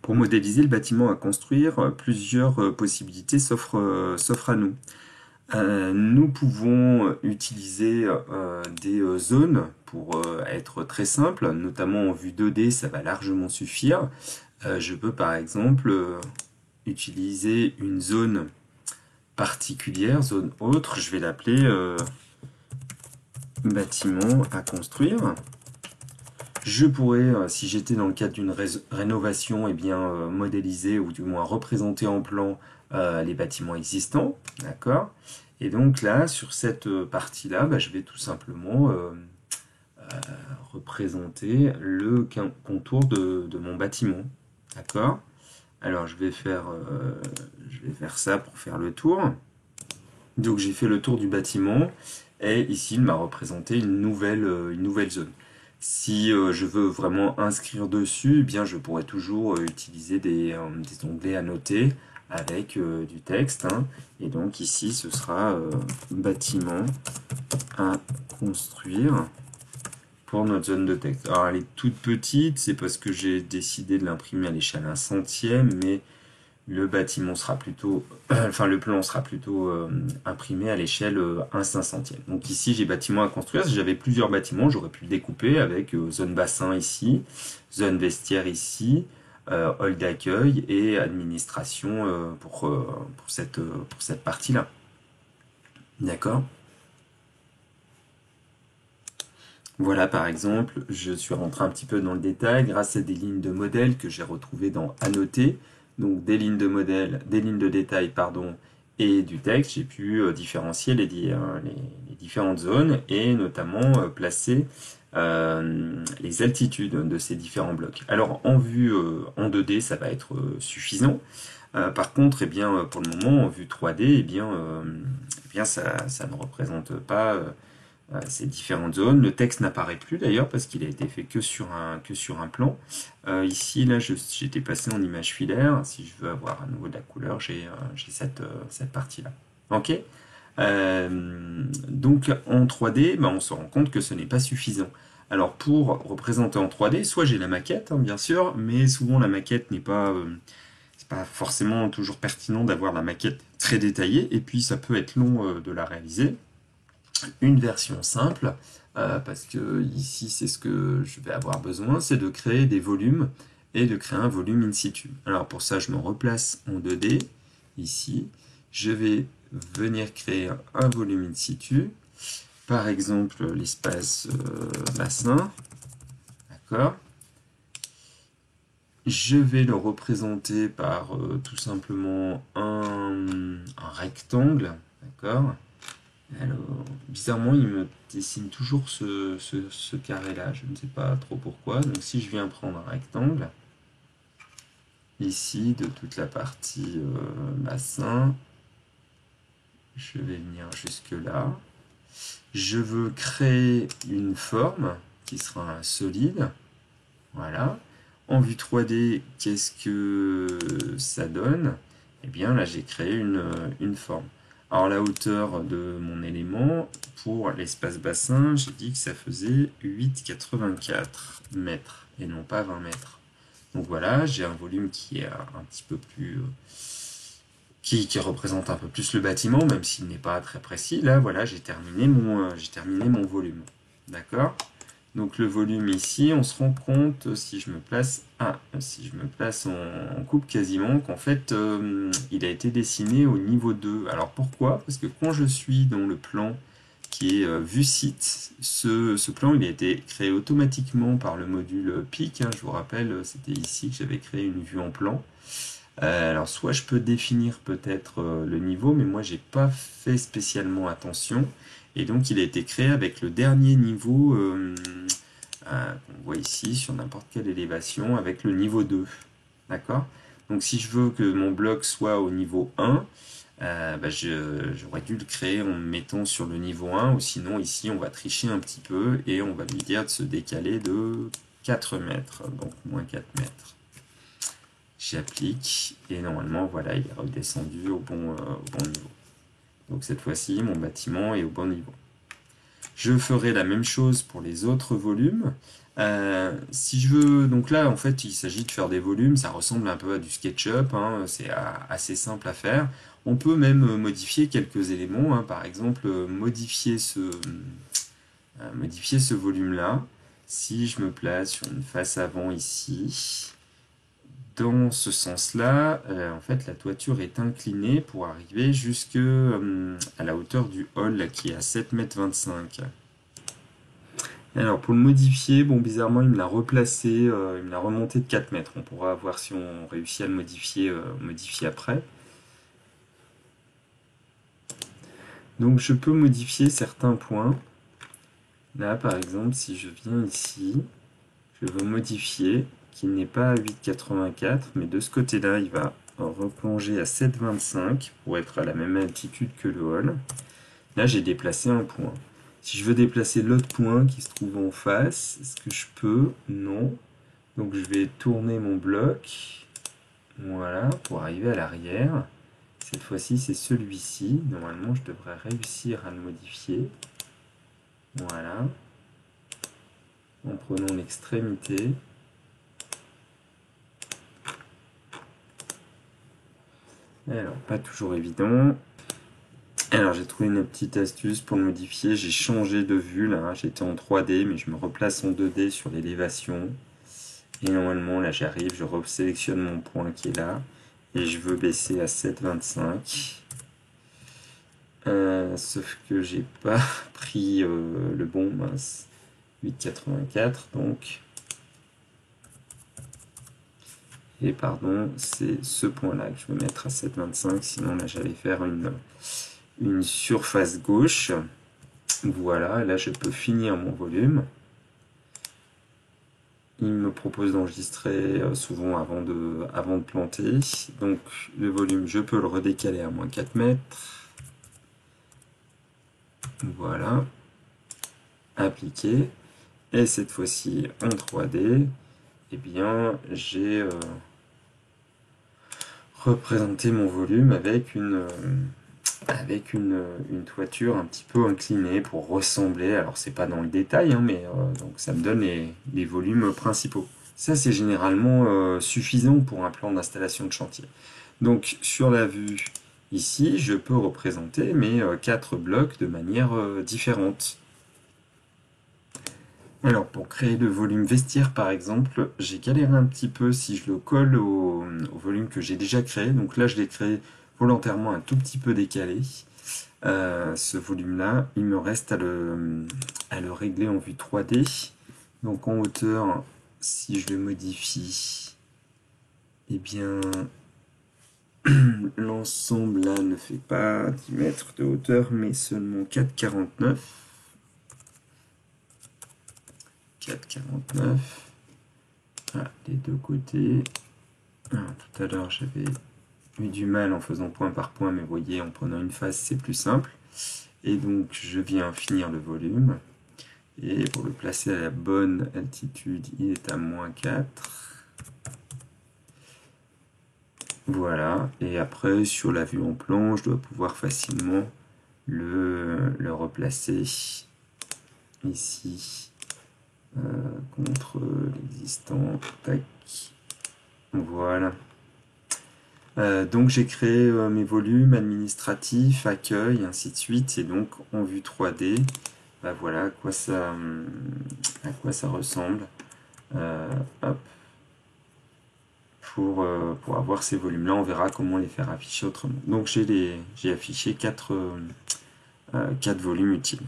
Pour modéliser le bâtiment à construire, plusieurs possibilités s'offrent à nous. Nous pouvons utiliser des zones pour être très simple, notamment en vue 2D, ça va largement suffire. Je peux par exemple utiliser une zone particulière, zone autre, je vais l'appeler bâtiment à construire. Je pourrais, si j'étais dans le cadre d'une rénovation, eh bien, modéliser ou du moins représenter en plan les bâtiments existants, d'accord? Et donc là, sur cette partie-là, bah, je vais tout simplement représenter le contour de mon bâtiment, d'accord? Alors je vais faire ça pour faire le tour. Donc j'ai fait le tour du bâtiment et ici il m'a représenté une nouvelle zone. Si je veux vraiment inscrire dessus, eh bien je pourrais toujours utiliser des onglets annotés avec du texte, hein. Et donc ici ce sera bâtiment à construire pour notre zone de texte. Alors elle est toute petite, c'est parce que j'ai décidé de l'imprimer à l'échelle 1/100, mais le bâtiment sera plutôt, enfin le plan sera plutôt imprimé à l'échelle 1/500. Donc ici j'ai bâtiment à construire. Si j'avais plusieurs bâtiments, j'aurais pu le découper avec zone bassin ici, zone vestiaire ici, hall d'accueil et administration pour cette partie-là. D'accord? Voilà, par exemple, je suis rentré un petit peu dans le détail grâce à des lignes de modèle que j'ai retrouvées dans Annoter. Donc des lignes de modèle, des lignes de détail, pardon, et du texte. J'ai pu différencier les différentes zones et notamment placer les altitudes de ces différents blocs. Alors en vue en 2D, ça va être suffisant. Par contre, eh bien, pour le moment, en vue 3D, eh bien ça ne représente pas ces différentes zones. Le texte n'apparaît plus d'ailleurs parce qu'il a été fait que sur un plan. Ici, là, j'étais passé en image filaire. Si je veux avoir à nouveau de la couleur, j'ai cette partie-là. Ok. Donc en 3D, ben, on se rend compte que ce n'est pas suffisant. Alors pour représenter en 3D, soit j'ai la maquette, hein, bien sûr, mais souvent la maquette n'est pas, c'est pas forcément toujours pertinent d'avoir la maquette très détaillée, et puis ça peut être long de la réaliser. Une version simple, parce que ici c'est ce que je vais avoir besoin, c'est de créer des volumes et de créer un volume in situ. Alors pour ça je me replace en 2D, ici, je vais venir créer un volume in situ, par exemple l'espace bassin, d'accord. Je vais le représenter par tout simplement un rectangle, d'accord. Alors, bizarrement, il me dessine toujours ce carré-là. Je ne sais pas trop pourquoi. Donc, si je viens prendre un rectangle, ici, de toute la partie bassin, je vais venir jusque là. Je veux créer une forme qui sera un solide. Voilà. En vue 3D, qu'est-ce que ça donne? Eh bien, là, j'ai créé une forme. Alors, la hauteur de mon élément, pour l'espace bassin, j'ai dit que ça faisait 8,84 mètres et non pas 20 mètres. Donc voilà, j'ai un volume qui est un petit peu plus... qui représente un peu plus le bâtiment, même s'il n'est pas très précis. Là, voilà, j'ai terminé mon volume. D'accord? Donc le volume ici, on se rend compte, si je me place, en coupe quasiment, qu'en fait, il a été dessiné au niveau 2. Alors pourquoi? Parce que quand je suis dans le plan qui est vue site, ce plan il a été créé automatiquement par le module PIC, hein, je vous rappelle, c'était ici que j'avais créé une vue en plan. Alors soit je peux définir peut-être le niveau, mais moi j'ai pas fait spécialement attention. Et donc il a été créé avec le dernier niveau qu'on voit ici sur n'importe quelle élévation avec le niveau 2. D'accord? Donc si je veux que mon bloc soit au niveau 1, bah, j'aurais dû le créer en me mettant sur le niveau 1, ou sinon ici on va tricher un petit peu et on va lui dire de se décaler de 4 mètres, donc moins 4 mètres. J'applique et normalement voilà il est redescendu au bon niveau. Donc cette fois-ci mon bâtiment est au bon niveau. Je ferai la même chose pour les autres volumes. Si je veux, donc là en fait il s'agit de faire des volumes, ça ressemble un peu à du SketchUp, hein, c'est assez simple à faire. On peut même modifier quelques éléments, hein, par exemple modifier ce volume-là. Si je me place sur une face avant ici, dans ce sens-là, en fait la toiture est inclinée pour arriver jusque à la hauteur du hall là, qui est à 7,25 m. Alors pour le modifier, bon bizarrement il me l'a replacé, il me l'a remonté de 4 mètres. On pourra voir si on réussit à le modifier après. Donc je peux modifier certains points. Là par exemple si je viens ici, je veux modifier qu'il n'est pas à 8,84 mais de ce côté-là il va replonger à 7,25 pour être à la même altitude que le hall. Là j'ai déplacé un point. Si je veux déplacer l'autre point qui se trouve en face, est-ce que je peux? Non. Donc je vais tourner mon bloc, voilà, pour arriver à l'arrière. Cette fois-ci c'est celui-ci. Normalement je devrais réussir à le modifier. Voilà. En prenant l'extrémité. Alors pas toujours évident. Alors j'ai trouvé une petite astuce pour le modifier, j'ai changé de vue là, j'étais en 3D mais je me replace en 2D sur l'élévation et normalement là j'arrive, je sélectionne mon point qui est là et je veux baisser à 7,25 sauf que j'ai pas pris le bon, mince, 8,84 donc, et pardon c'est ce point là que je veux mettre à 7,25, sinon là j'allais faire une surface gauche. Voilà, là je peux finir mon volume. Il me propose d'enregistrer souvent avant de planter. Donc le volume, je peux le redécaler à moins 4 mètres. Voilà. Appliquer. Et cette fois-ci en 3D, eh bien j'ai représenté mon volume avec une toiture un petit peu inclinée pour ressembler, alors c'est pas dans le détail, hein, mais donc ça me donne les volumes principaux. Ça c'est généralement suffisant pour un plan d'installation de chantier. Donc sur la vue ici, je peux représenter mes 4 blocs de manière différente. Alors pour créer le volume vestiaire par exemple, j'ai galéré un petit peu si je le colle au volume que j'ai déjà créé. Donc là je l'ai créé volontairement un tout petit peu décalé. Ce volume-là, il me reste à le régler en vue 3D. Donc en hauteur, si je le modifie, eh bien l'ensemble là ne fait pas 10 mètres de hauteur, mais seulement 4,49. 4,49. Voilà, les deux côtés. Alors, tout à l'heure, j'avais eu du mal en faisant point par point, mais vous voyez, en prenant une face, c'est plus simple. Et donc, je viens finir le volume. Et pour le placer à la bonne altitude, il est à moins 4. Voilà. Et après, sur la vue en plan, je dois pouvoir facilement le replacer ici. Contre l'existant, tac, voilà. Donc j'ai créé mes volumes administratifs, accueil, ainsi de suite, et donc en vue 3D, bah voilà à quoi ça ressemble. Hop. Pour avoir ces volumes-là, on verra comment les faire afficher autrement. Donc j'ai affiché 4 volumes utiles.